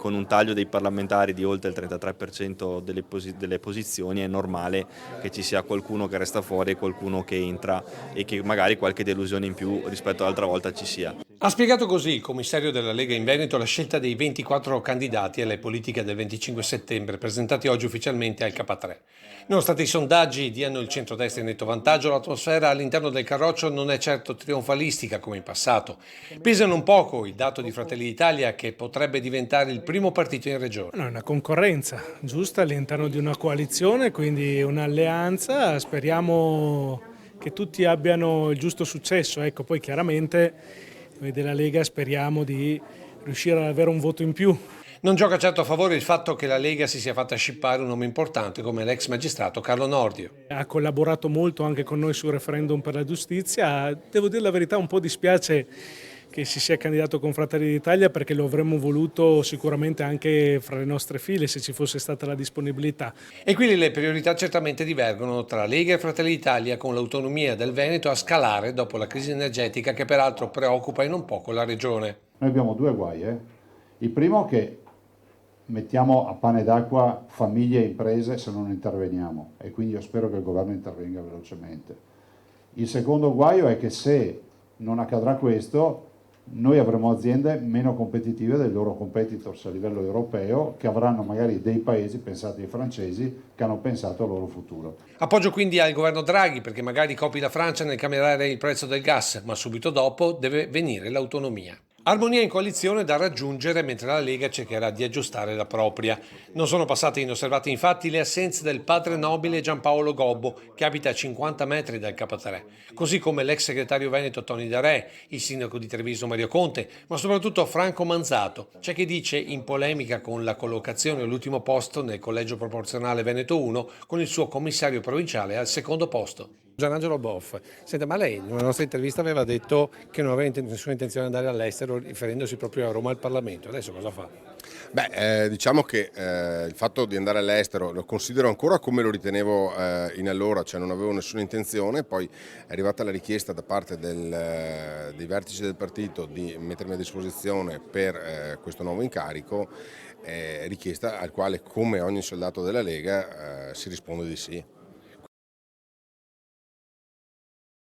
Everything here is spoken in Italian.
con un taglio dei parlamentari di oltre il 33% delle posizioni è normale che ci sia qualcuno che resta fuori e qualcuno che entra e che magari qualche delusione in più rispetto all'altra volta ci sia. Ha spiegato così il commissario della Lega in Veneto la scelta dei 24 candidati alle politiche del 25 settembre, presentati oggi ufficialmente al K3. Nonostante i sondaggi diano il centrodestra in netto vantaggio, l'atmosfera all'interno del Carroccio non è certo trionfalistica come in passato. Pesa non poco il dato di Fratelli d'Italia, che potrebbe diventare il primo partito in regione. No, è una concorrenza giusta all'interno di una coalizione, quindi un'alleanza. Speriamo che tutti abbiano il giusto successo. Ecco, poi chiaramente noi della Lega speriamo di riuscire ad avere un voto in più. Non gioca certo a favore il fatto che la Lega si sia fatta scippare un nome importante come l'ex magistrato Carlo Nordio. Ha collaborato molto anche con noi sul referendum per la giustizia. Devo dire la verità, un po' dispiace che si sia candidato con Fratelli d'Italia, perché lo avremmo voluto sicuramente anche fra le nostre file se ci fosse stata la disponibilità. E quindi le priorità certamente divergono tra Lega e Fratelli d'Italia, con l'autonomia del Veneto a scalare dopo la crisi energetica che peraltro preoccupa e non poco la regione. Noi abbiamo due guai. Il primo, che mettiamo a pane d'acqua famiglie e imprese se non interveniamo, e quindi io spero che il governo intervenga velocemente. Il secondo guaio è che se non accadrà questo, noi avremo aziende meno competitive dei loro competitors a livello europeo, che avranno magari dei paesi, pensate ai francesi, che hanno pensato al loro futuro. Appoggio quindi al governo Draghi, perché magari copi la Francia nel camerare il prezzo del gas, ma subito dopo deve venire l'autonomia. Armonia in coalizione da raggiungere, mentre la Lega cercherà di aggiustare la propria. Non sono passate inosservate infatti le assenze del padre nobile Giampaolo Gobbo, che abita a 50 metri dal K3, così come l'ex segretario veneto Tony Darè, il sindaco di Treviso Mario Conte, ma soprattutto Franco Manzato. C'è chi dice in polemica con la collocazione all'ultimo posto nel collegio proporzionale Veneto 1, con il suo commissario provinciale al secondo posto. Gianangelo Boff, senta, ma lei nella nostra intervista aveva detto che non aveva nessuna intenzione di andare all'estero, riferendosi proprio a Roma al Parlamento. Adesso cosa fa? Diciamo che il fatto di andare all'estero lo considero ancora come lo ritenevo in allora, cioè non avevo nessuna intenzione. Poi è arrivata la richiesta da parte dei vertici del partito di mettermi a disposizione per questo nuovo incarico, richiesta al quale, come ogni soldato della Lega, si risponde di sì.